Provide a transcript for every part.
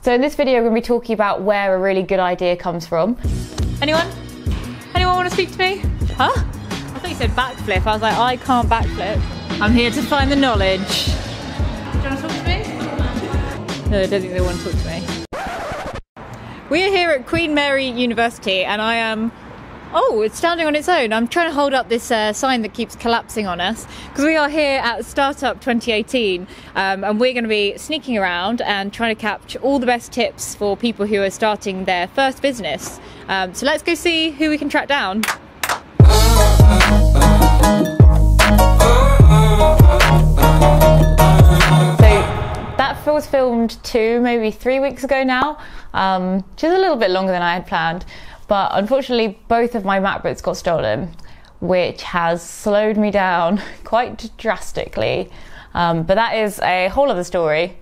So in this video, we're going to be talking about where a really good idea comes from. Anyone? Anyone want to speak to me? Huh? I thought you said backflip. I was like, I can't backflip. I'm here to find the knowledge. Do you want to talk to me? No, I don't think they want to talk to me. We are here at Queen Mary University and I am... Oh, it's standing on its own. I'm trying to hold up this sign that keeps collapsing on us because we are here at Startup 2018 and we're going to be sneaking around and trying to capture all the best tips for people who are starting their first business. So let's go see who we can track down. That was filmed maybe 3 weeks ago now, which is a little bit longer than I had planned. But unfortunately, both of my MacBooks got stolen, which has slowed me down quite drastically. But that is a whole other story,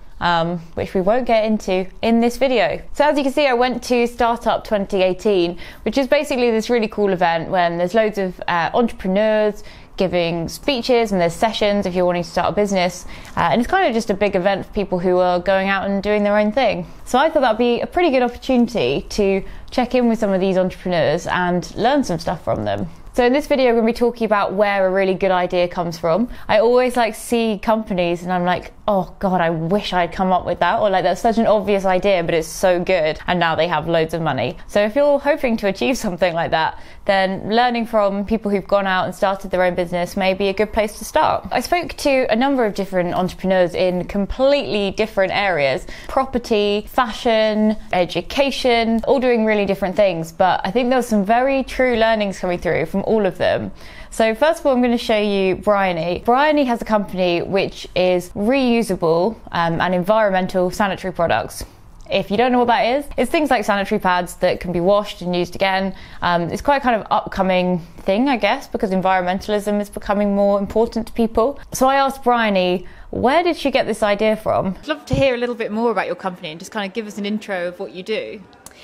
which we won't get into in this video. So as you can see, I went to Startup 2018, which is basically this really cool event when there's loads of entrepreneurs giving speeches and there's sessions if you're wanting to start a business, and it's kind of just a big event for people who are going out and doing their own thing. So I thought that'd be a pretty good opportunity to check in with some of these entrepreneurs and learn some stuff from them. So in this video, we're going to be talking about where a really good idea comes from. I always see companies and I'm like, oh God, I wish I'd come up with that. Or that's such an obvious idea, but it's so good. And now they have loads of money. So if you're hoping to achieve something like that, then learning from people who've gone out and started their own business may be a good place to start. I spoke to a number of different entrepreneurs in completely different areas: property, fashion, education, all doing really different things. But I think there was some very true learnings coming through from all of them. So first of all, I'm going to show you Bryony. Bryony has a company which is reusable and environmental sanitary products. If you don't know what that is, it's things like sanitary pads that can be washed and used again. It's quite a kind of upcoming thing, I guess, because environmentalism is becoming more important to people. So I asked Bryony, where did she get this idea from? I'd love to hear a little bit more about your company and just kind of give us an intro of what you do.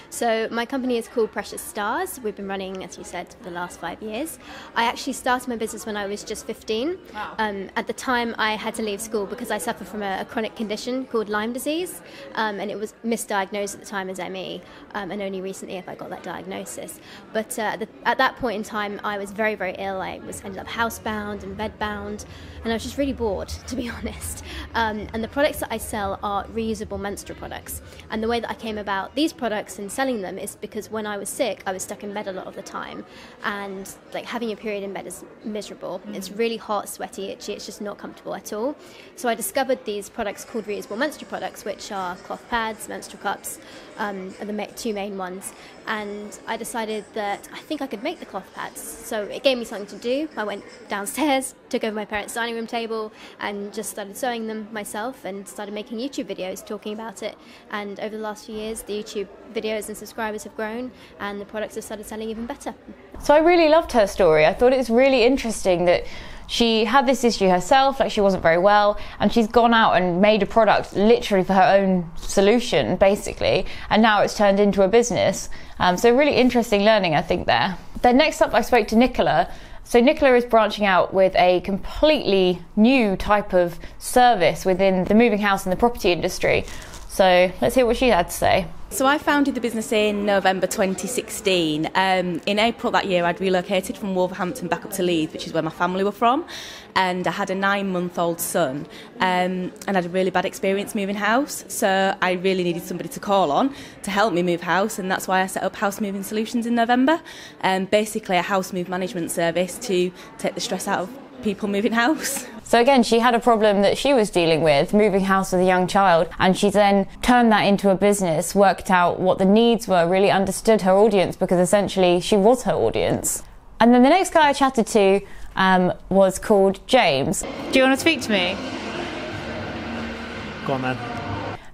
So my company is called Precious Stars. We've been running, as you said, for the last 5 years. I actually started my business when I was just 15. Wow. At the time, I had to leave school because I suffer from a chronic condition called Lyme disease, and it was misdiagnosed at the time as ME, and only recently have I got that diagnosis. But at that point in time, I was very, very ill. I ended up housebound and bedbound, and I was just really bored, to be honest. And the products that I sell are reusable menstrual products. And the way that I came about these products and selling them is because when I was sick, I was stuck in bed a lot of the time, and having a period in bed is miserable. It's really hot, sweaty, itchy. It's just not comfortable at all. So I discovered these products called reusable menstrual products, which are cloth pads, menstrual cups, are the two main ones. And I decided that I think I could make the cloth pads. So it gave me something to do. I went downstairs, took over my parents' dining room table and just started sewing them myself and started making YouTube videos talking about it. And over the last few years, the YouTube videos and subscribers have grown and the products have started selling even better. So I really loved her story. I thought it was really interesting that she had this issue herself, she wasn't very well, and she's gone out and made a product literally for her own solution, basically, and now it's turned into a business. So really interesting learning, I think, there. Then next up, I spoke to Nicola. So Nicola is branching out with a completely new type of service within the moving house and the property industry. So let's hear what she had to say. So I founded the business in November 2016. In April that year, I'd relocated from Wolverhampton back up to Leeds, which is where my family were from, and I had a 9-month-old son, and I had a really bad experience moving house, so I really needed somebody to call on to help me move house, and that's why I set up House Moving Solutions in November, basically a house move management service to take the stress out of people moving house. So again, she had a problem that she was dealing with, moving house with a young child, and she then turned that into a business, worked out what the needs were, really understood her audience, because essentially she was her audience. And then the next guy I chatted to was called James. Do you want to speak to me? Go on then.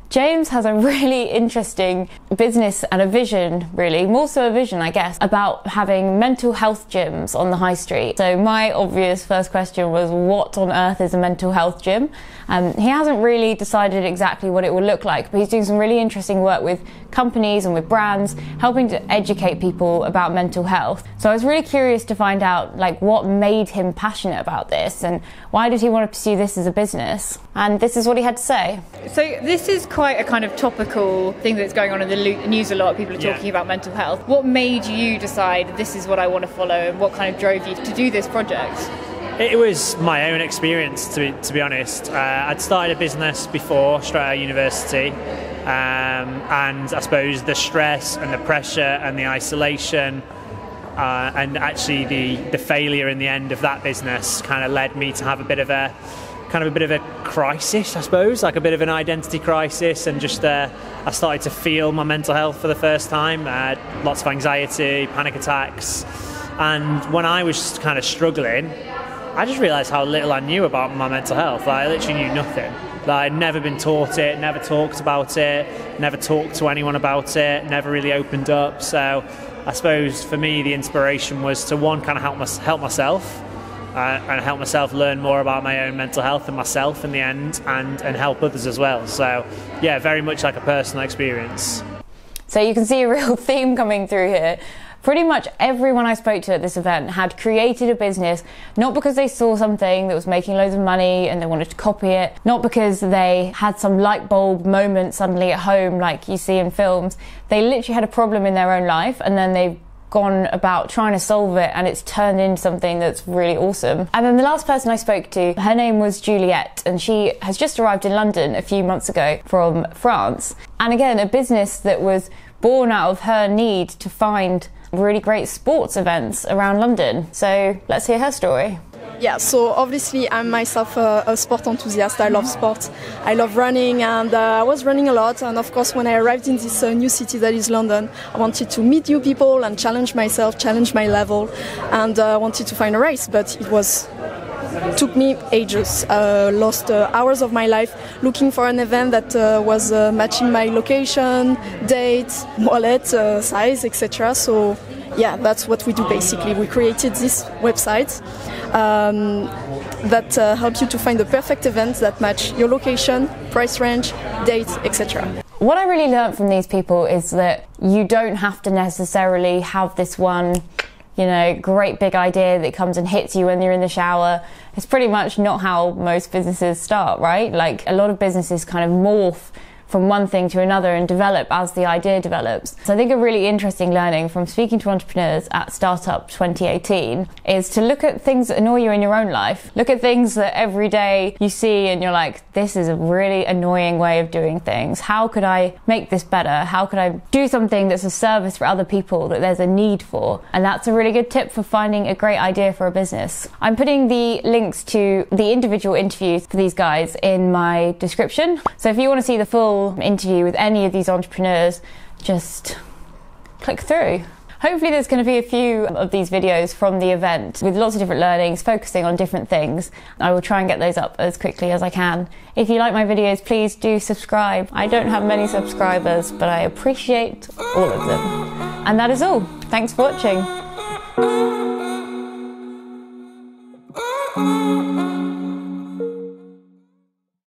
James has a really interesting business and a vision, really, more so a vision, I guess, about having mental health gyms on the high street. So my obvious first question was, what on earth is a mental health gym? He hasn't really decided exactly what it will look like, but he's doing some really interesting work with companies and with brands, helping to educate people about mental health. So I was really curious to find out, like, what made him passionate about this and why did he want to pursue this as a business? And this is what he had to say. So this is quite a kind of topical thing that's going on in the news a lot. People are talking about mental health. What made you decide this is what I want to follow, and what kind of drove you to do this project? It was my own experience, to be honest. I'd started a business before, straight out of university, and I suppose the stress and the pressure and the isolation and actually the failure in the end of that business kind of led me to have a bit of a crisis, I suppose, like a bit of an identity crisis, and just I started to feel my mental health for the first time. Lots of anxiety, panic attacks, and when I was kind of struggling, I just realised how little I knew about my mental health. Like, I literally knew nothing. Like, I'd never been taught it, never talked about it, never talked to anyone about it, never really opened up. So I suppose for me the inspiration was to, one, kind of help myself and help myself learn more about my own mental health and myself in the end, and help others as well. So yeah, very much like a personal experience. So you can see a real theme coming through here. Pretty much everyone I spoke to at this event had created a business, not because they saw something that was making loads of money and they wanted to copy it, not because they had some light bulb moment suddenly at home like you see in films. They literally had a problem in their own life, and then they've gone about trying to solve it, and it's turned into something that's really awesome. And then the last person I spoke to, her name was Juliette, and she has just arrived in London a few months ago from France. And again, a business that was born out of her need to find really great sports events around London. So let's hear her story. Yeah, so obviously I'm myself a sport enthusiast. I love sport. I love running, and I was running a lot. And of course, when I arrived in this new city that is London, I wanted to meet new people and challenge myself, challenge my level, and I wanted to find a race. But took me ages. Lost hours of my life looking for an event that was matching my location, date, wallet, size, etc. So yeah, that's what we do basically. We created this website that helps you to find the perfect events that match your location, price range, date, etc. What I really learned from these people is that you don't have to necessarily have this one, great big idea that comes and hits you when you're in the shower. It's pretty much not how most businesses start, right? Like, a lot of businesses kind of morph from one thing to another and develop as the idea develops. So I think a really interesting learning from speaking to entrepreneurs at Startup 2018 is to look at things that annoy you in your own life. Look at things that every day you see and you're like, this is a really annoying way of doing things. How could I make this better? How could I do something that's a service for other people that there's a need for? And that's a really good tip for finding a great idea for a business. I'm putting the links to the individual interviews for these guys in my description. So if you want to see the full interview with any of these entrepreneurs, just click through. Hopefully there's going to be a few of these videos from the event with lots of different learnings, focusing on different things. I will try and get those up as quickly as I can. If you like my videos, please do subscribe. I don't have many subscribers, but I appreciate all of them. And that is all. Thanks for watching.